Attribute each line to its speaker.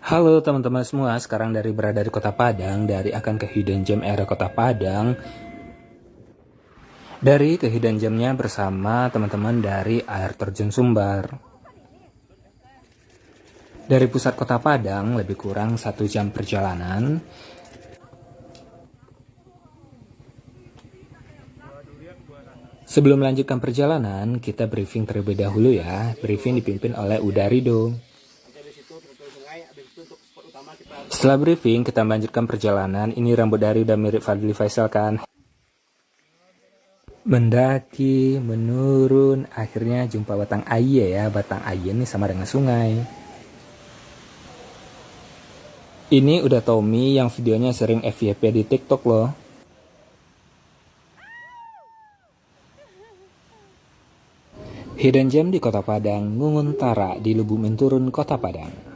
Speaker 1: Halo teman-teman semua, sekarang berada di Kota Padang, akan ke Hidden Gem area Kota Padang. Ke Hidden Gemnya bersama teman-teman dari Air Terjun Sumbar. Dari pusat Kota Padang lebih kurang 1 jam perjalanan. Sebelum melanjutkan perjalanan, kita briefing terlebih dahulu ya. Briefing dipimpin oleh Udarido. Setelah briefing, kita melanjutkan perjalanan. Ini rambut dari udah mirip Fadli Faisal kan? Mendaki, menurun, akhirnya jumpa Batang Aye ya. Batang Aye ini sama dengan sungai. Ini udah Tommy yang videonya sering FYP di TikTok loh. Hidden Gem di Kota Padang, Ngunguntara di Lubu Menturun, Kota Padang.